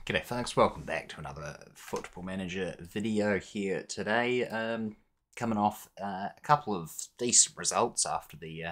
G'day folks, welcome back to another Football Manager video here today. Coming off a couple of decent results after the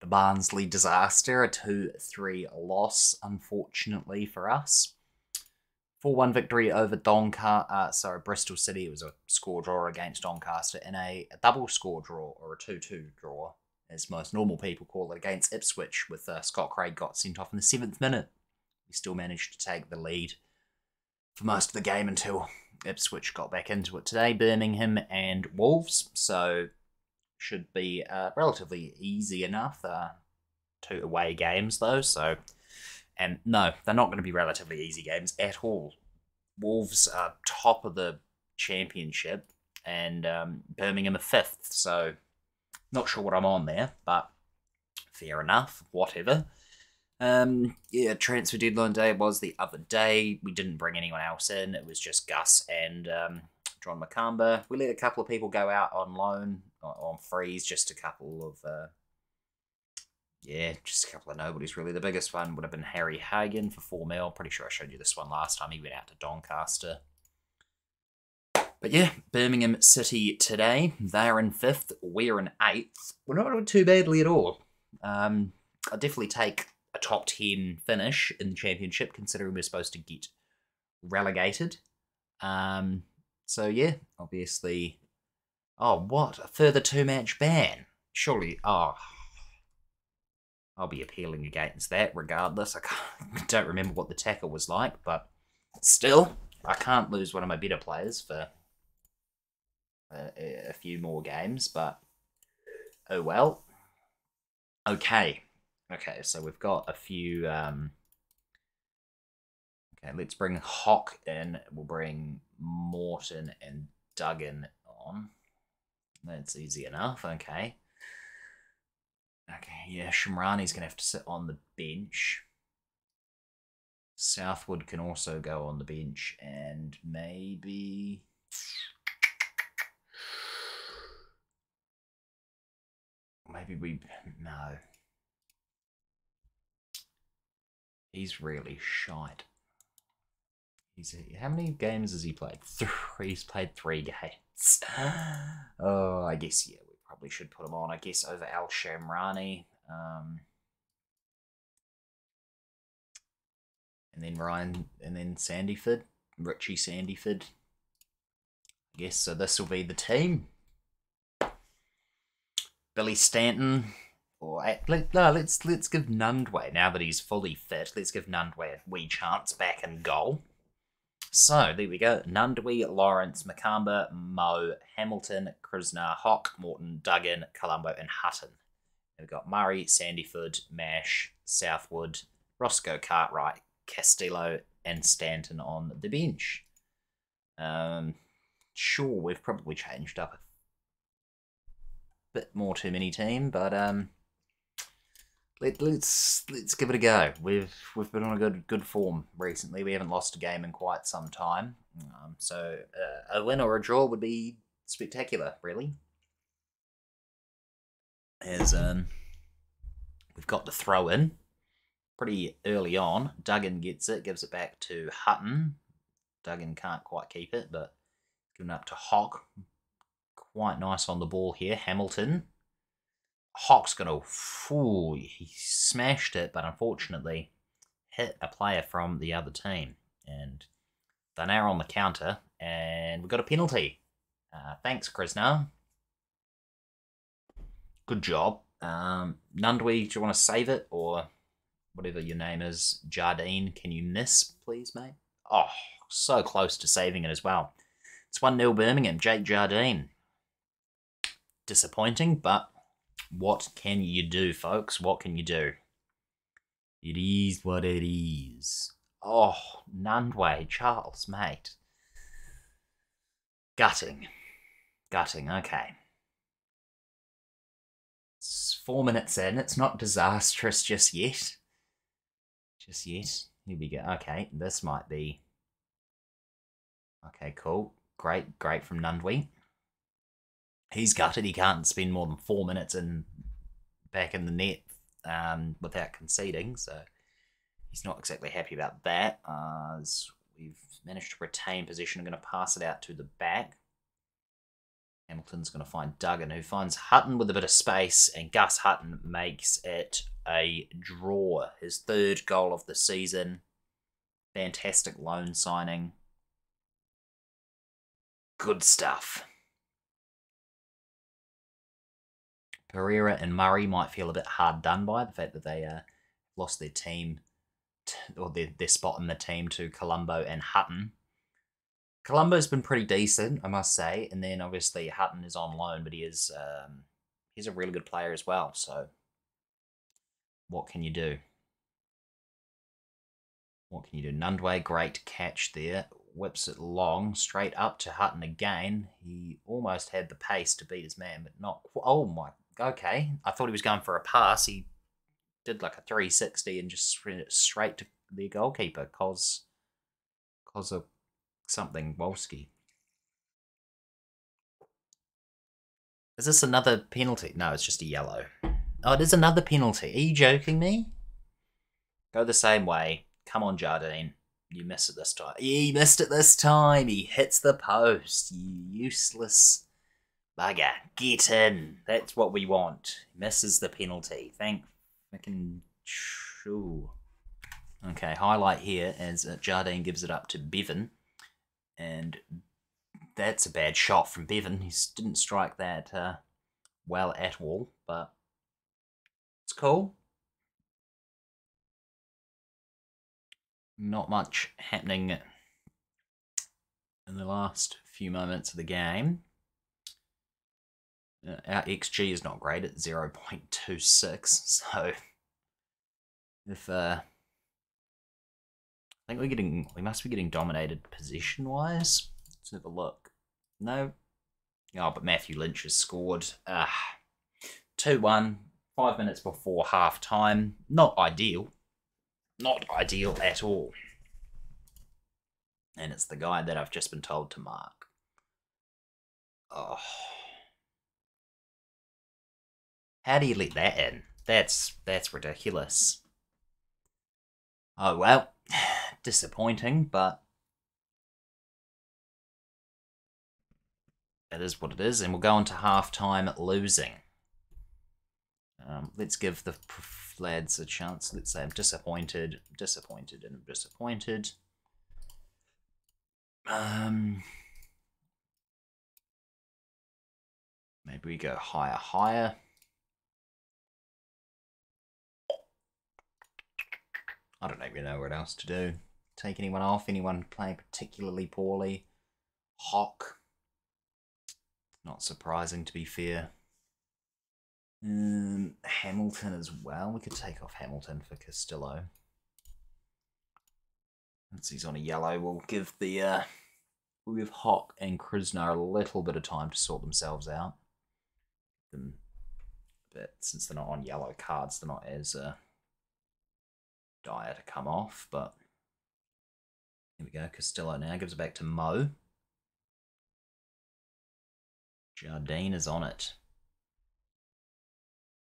Barnsley disaster, a 2-3 loss unfortunately for us. 4-1 victory over Bristol City. It was a score draw against Doncaster in a double score draw, or a 2-2 draw, as most normal people call it, against Ipswich, with Scott Craig got sent off in the 7th minute. We still managed to take the lead for most of the game until Ipswich got back into it today. Birmingham and Wolves, so should be relatively easy enough. 2 away games though, so, and no, they're not going to be relatively easy games at all. Wolves are top of the championship, and Birmingham are 5th, so not sure what I'm on there, but fair enough, whatever. Yeah, transfer deadline day was the other day. We didn't bring anyone else in. It was just Gus and John McCamba. We let a couple of people go out on loan, on freeze, just a couple of nobodies really. The biggest one would have been Harry Hagen for 4 mil. Pretty sure I showed you this one last time. He went out to Doncaster. But yeah, Birmingham City today. They're in 5th. We're in 8th. We're not doing too badly at all. I'll definitely take a top 10 finish in the championship, considering we're supposed to get relegated. So yeah, obviously. Oh, what? A further 2-match ban? Surely, I'll be appealing against that regardless. I don't remember what the tackle was like, but still, I can't lose one of my better players for a few more games, but oh well. Okay, so we've got a few. Okay, let's bring Hock in. We'll bring Morton and Duggan on. That's easy enough. Okay, yeah, Shamrani's going to have to sit on the bench. Southwood can also go on the bench, and maybe no. He's really shite. How many games has he played? 3. He's played 3 games. Oh, I guess, yeah, we probably should put him on, I guess, over Al Shamrani. And then Sandyford. Richie Sandyford. I guess, so this will be the team. Billy Stanton. Let's give Nundwe, now that he's fully fit, let's give Nundwe a wee chance back in goal. So, there we go. Nundwe, Lawrence, Makamba, Moe, Hamilton, Krisnar, Hock, Morton, Duggan, Colombo, and Hutton. We've got Murray, Sandyford, Mash, Southwood, Roscoe, Cartwright, Castillo, and Stanton on the bench. Sure, we've probably changed up a bit more too many team, but let's give it a go. We've been on a good form recently. We haven't lost a game in quite some time, so a win or a draw would be spectacular, really. As we've got the throw in pretty early on. Duggan gets it, gives it back to Hutton. Duggan can't quite keep it, but given up to Hock. Quite nice on the ball here. Hamilton. Hock's going to... he smashed it, but unfortunately hit a player from the other team. And they're now on the counter, and we've got a penalty. Thanks, Krisnar. Good job. Nundwe, do you want to save it? Or whatever your name is, Jardine, can you miss, please, mate? Oh, so close to saving it as well. It's 1-0 Birmingham. Jake Jardine. Disappointing, but what can you do, folks? What can you do? It is what it is. Oh, Nundwe, Charles, mate. Gutting, okay. It's 4 minutes in. It's not disastrous just yet. Here we go. Okay, this might be... Okay, cool. Great from Nundwe. He's gutted. He can't spend more than 4 minutes back in the net without conceding, so he's not exactly happy about that. we've managed to retain possession. I'm going to pass it out to the back. Hamilton's going to find Duggan, who finds Hutton with a bit of space, and Gus Hutton makes it a draw. His 3rd goal of the season. Fantastic loan signing. Good stuff. Pereira and Murray might feel a bit hard done by the fact that they lost their team, or their spot in the team, to Colombo and Hutton. Colombo's been pretty decent, I must say, and then obviously Hutton is on loan, but he's a really good player as well, so what can you do? What can you do? Nundwe, great catch there. Whips it long, straight up to Hutton again. He almost had the pace to beat his man, but not... Oh my... Okay, I thought he was going for a pass. He did like a 360 and just straight to the goalkeeper, cause of something Wolski. Is this another penalty? No, it's just a yellow. Oh, it is another penalty. Are you joking me? Go the same way. Come on, Jardine. You missed it this time. He missed it this time. He hits the post. You useless bugger. Get in. That's what we want. Misses the penalty. Thank fucking... Okay, highlight here as Jardine gives it up to Bevan. And that's a bad shot from Bevan. He didn't strike that well at all, but it's cool. Not much happening in the last few moments of the game. Our XG is not great at 0.26, so if I think we must be getting dominated position-wise. Let's have a look. No. Oh, but Matthew Lynch has scored. 2-1, 5 minutes before half-time. Not ideal. Not ideal at all. And it's the guy that I've just been told to mark. Oh. How do you let that in? That's ridiculous. Oh, well. Disappointing, but it is what it is, and we'll go on to half-time losing. Let's give the lads a chance. Let's say I'm disappointed, and I'm disappointed. Maybe we go higher. I don't even know what else to do. Take anyone off? Anyone playing particularly poorly? Hock. Not surprising, to be fair. Hamilton as well. We could take off Hamilton for Castillo. Once he's on a yellow, we'll give Hock and Krishna a little bit of time to sort themselves out. But since they're not on yellow cards, they're not as dire to come off. But here we go. Castillo now gives it back to Mo. Jardine is on it.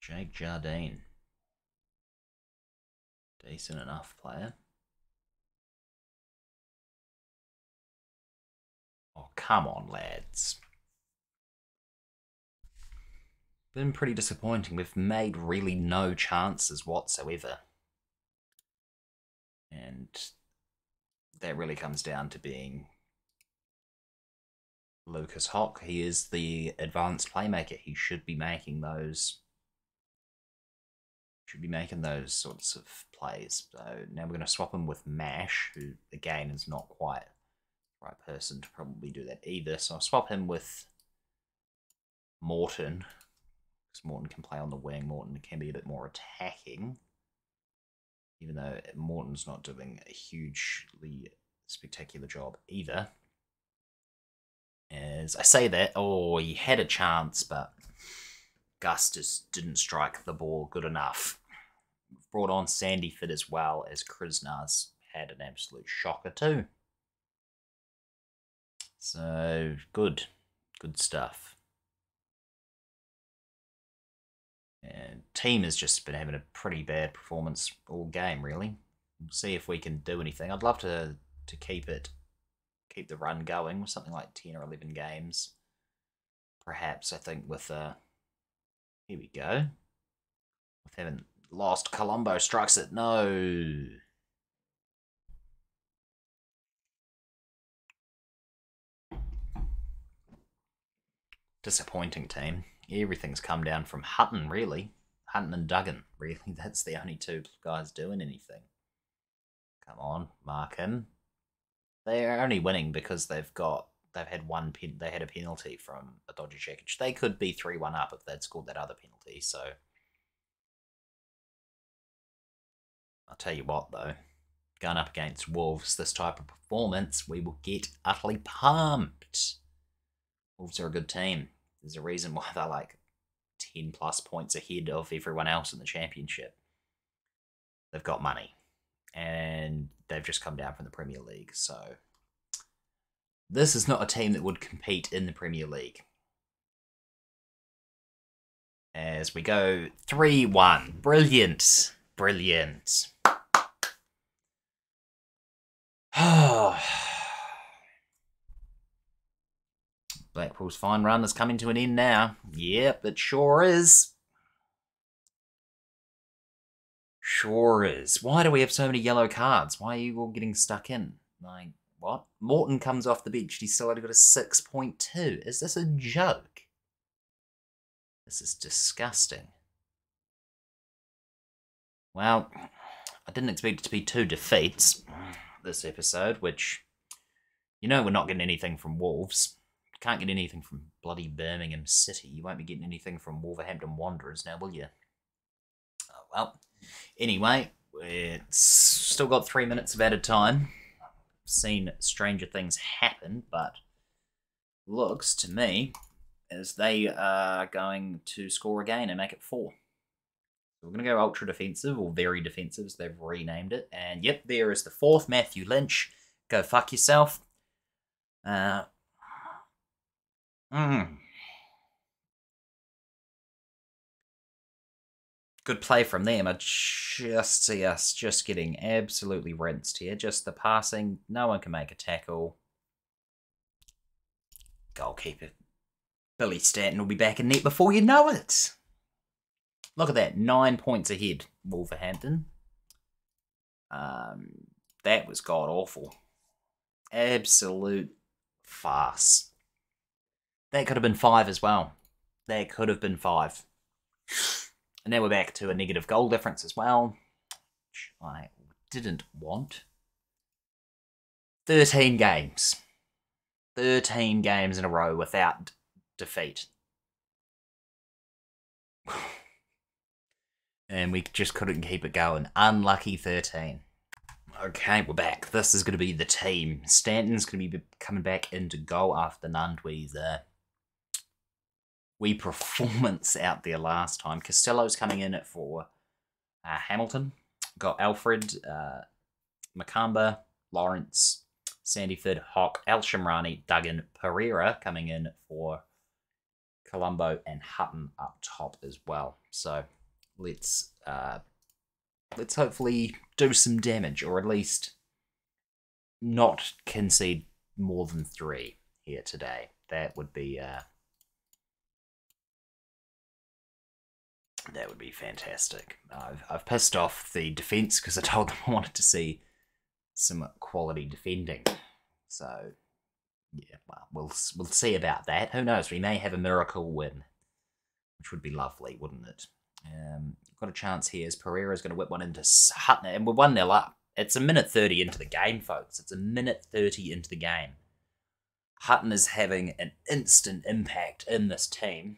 Jake Jardine. Decent enough player. Oh, come on, lads. Been pretty disappointing. We've made really no chances whatsoever. And that really comes down to being Lucas Hock. He is the advanced playmaker. He should be making those sorts of plays. So now we're going to swap him with Mash, who again is not quite the right person to probably do that either. So I'll swap him with Morton, because Morton can play on the wing. Morton can be a bit more attacking, even though Morton's not doing a hugely spectacular job either. As I say that, oh, he had a chance, but Gus just didn't strike the ball good enough. We've brought on Sandy Fit as well, as Krishna's had an absolute shocker too. So, good stuff. And team has just been having a pretty bad performance all game, really. We'll see if we can do anything. I'd love to to keep the run going with something like 10 or 11 games. Perhaps, I think, with here we go. With having lost, Colombo strikes it. No. Disappointing team. Everything's come down from Hutton, really. Hutton and Duggan, really. That's the only two guys doing anything. Come on, mark him. They're only winning because they've had they had a penalty from a dodgy checkage. They could be 3-1 up if they'd scored that other penalty, so I'll tell you what though, going up against Wolves, this type of performance, we will get utterly pumped. Wolves are a good team. There's a reason why they're like 10 plus points ahead of everyone else in the championship. They've got money. And they've just come down from the Premier League, so this is not a team that would compete in the Premier League. As we go 3-1. Brilliant. Brilliant. Blackpool's fine run is coming to an end now. Yep, it sure is. Sure is. Why do we have so many yellow cards? Why are you all getting stuck in? Like, what? Morton comes off the bench. He's still only got a 6.2. Is this a joke? This is disgusting. Well, I didn't expect it to be 2 defeats this episode, which, you know, we're not getting anything from Wolves. Can't get anything from bloody Birmingham City. You won't be getting anything from Wolverhampton Wanderers now, will you? Oh, well. Anyway, it's still got 3 minutes of added time. Seen stranger things happen, but looks to me as they are going to score again and make it 4. So we're going to go ultra defensive, or very defensive as they've renamed it. And yep, there is the 4th, Matthew Lynch. Go fuck yourself. Good play from them. I just see us just getting absolutely rinsed here. Just the passing. No one can make a tackle. Goalkeeper Billy Stanton will be back in net before you know it. Look at that. 9 points ahead, Wolverhampton. That was god-awful. Absolute farce. That could have been 5 as well. That could have been 5. And now we're back to a negative goal difference as well, which I didn't want. 13 games. 13 games in a row without defeat. And we just couldn't keep it going. Unlucky 13. Okay, we're back. This is going to be the team. Stanton's going to be coming back into goal after Nandwi's wee performance out there last time. Costello's coming in for Hamilton. Got Alfred, Makamba, Lawrence, Sandyford, Hock, El Shamrani, Duggan, Pereira coming in for Colombo and Hutton up top as well. So let's hopefully do some damage, or at least not concede more than 3 here today. That would be fantastic. I've pissed off the defence because I told them I wanted to see some quality defending. So yeah, well, we'll see about that. Who knows? We may have a miracle win, which would be lovely, wouldn't it? Got a chance here as Pereira's going to whip one into Hutton, and we're 1-0 up. It's a minute 30 into the game, folks. It's a minute 30 into the game. Hutton is having an instant impact in this team.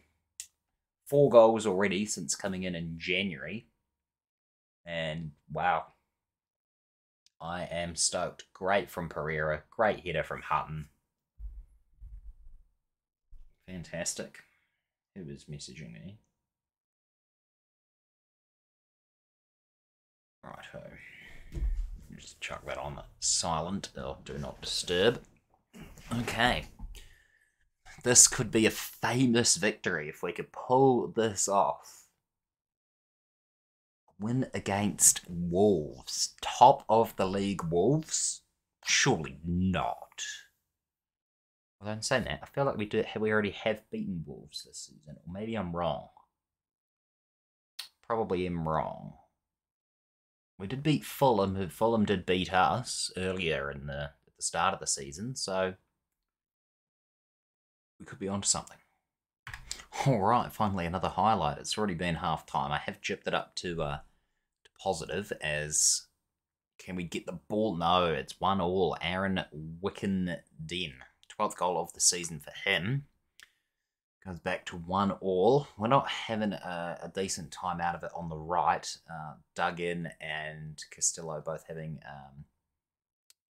4 goals already since coming in January. And wow, I am stoked. Great from Pereira. Great header from Hutton. Fantastic. Who was messaging me? Righto. Just chuck that on silent or do not disturb. Okay. This could be a famous victory if we could pull this off. Win against Wolves. Top of the league Wolves. Surely not. Well, I'm saying that, I feel like we already have beaten Wolves this season, or maybe I'm wrong. Probably am wrong. We did beat Fulham. Fulham did beat us earlier at the start of the season, so we could be onto something. All right, finally another highlight. It's already been half time. I have jipped it up to positive. As can we get the ball? No, it's 1-1. Aaron Wickenden, 12th goal of the season for him. Goes back to 1-1. We're not having a decent time out of it on the right. Duggan and Castillo both having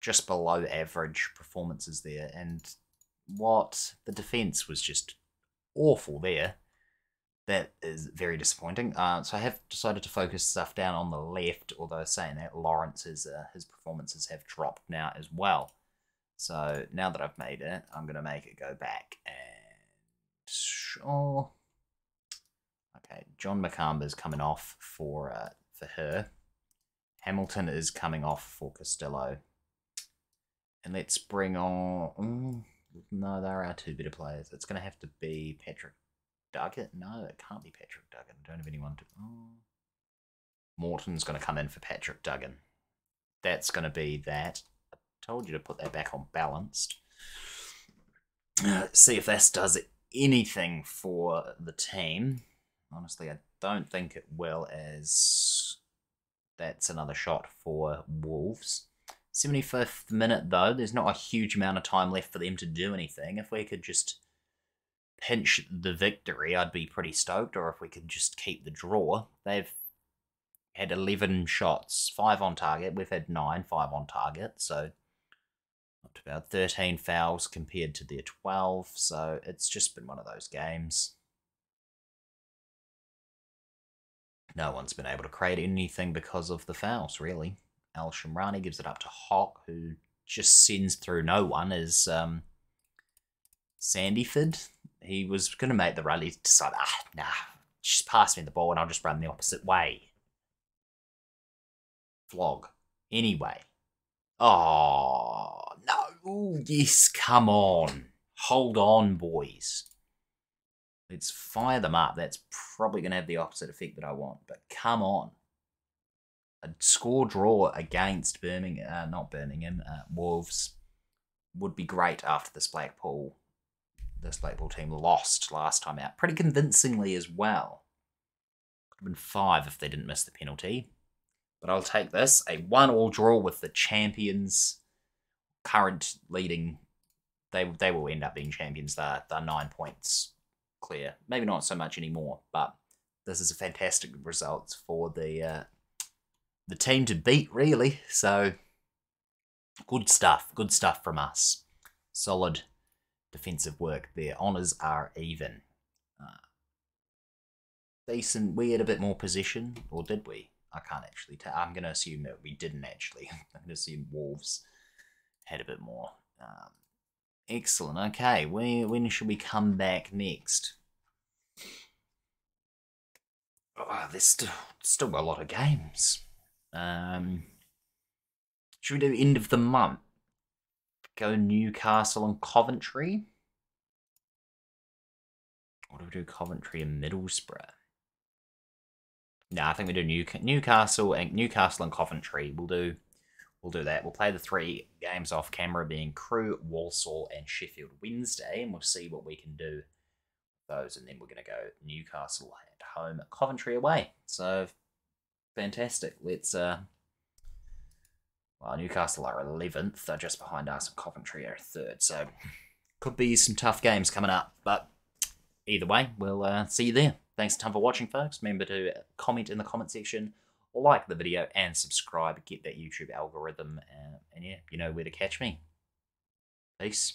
just below average performances there. And what the defence was just awful there. That is very disappointing. So I have decided to focus stuff down on the left, although saying that, Lawrence's his performances have dropped now as well. So now that I've made it, I'm going to make it go back and... Oh, okay, John McCamber's coming off for her. Hamilton is coming off for Castillo. And let's bring on... no, there are two better players. It's going to have to be Patrick Duggan. No, it can't be Patrick Duggan. I don't have anyone to... Oh. Morton's going to come in for Patrick Duggan. That's going to be that. I told you to put that back on balanced. See if this does anything for the team. Honestly, I don't think it will, as that's another shot for Wolves. 75th minute, though. There's not a huge amount of time left for them to do anything. If we could just pinch the victory, I'd be pretty stoked. Or if we could just keep the draw. They've had 11 shots, 5 on target. We've had 9, 5 on target. So not too bad. 13 fouls compared to their 12. So it's just been one of those games. No one's been able to create anything because of the fouls, really. Al Shamrani gives it up to Hock, who just sends through no one, as Sandyford. He was going to make the run. He decided, nah, just pass me the ball and I'll just run the opposite way. Flog. Anyway. Oh, no. Ooh, yes, come on. Hold on, boys. Let's fire them up. That's probably going to have the opposite effect that I want, but come on. A score draw against Wolves would be great after this Blackpool team lost last time out. Pretty convincingly as well. Could have been 5 if they didn't miss the penalty. But I'll take this. A 1-1 draw with the champions. Current leading. They will end up being champions. They're 9 points clear. Maybe not so much anymore, but this is a fantastic result for the team to beat, really. So good stuff from us. Solid defensive work there. Honours are even. Decent. We had a bit more possession, or did we? I can't actually tell. I'm going to assume that we didn't actually. I'm going to assume Wolves had a bit more. Excellent. Okay, when should we come back next? Oh, there's still a lot of games. Should we do end of the month? Go Newcastle and Coventry? Or do we do Coventry and Middlesbrough? No, I think we do Newcastle and Coventry. We'll do that. We'll play the 3 games off camera, being Crewe, Walsall, and Sheffield Wednesday, and we'll see what we can do with those. And then we're going to go Newcastle at home, Coventry away. So fantastic. Let's well, Newcastle are 11th. They're just behind us, and Coventry are 3rd. So could be some tough games coming up. But either way, we'll see you there. Thanks a ton for watching, folks. Remember to comment in the comment section, like the video, and subscribe. Get that YouTube algorithm. And yeah, you know where to catch me. Peace.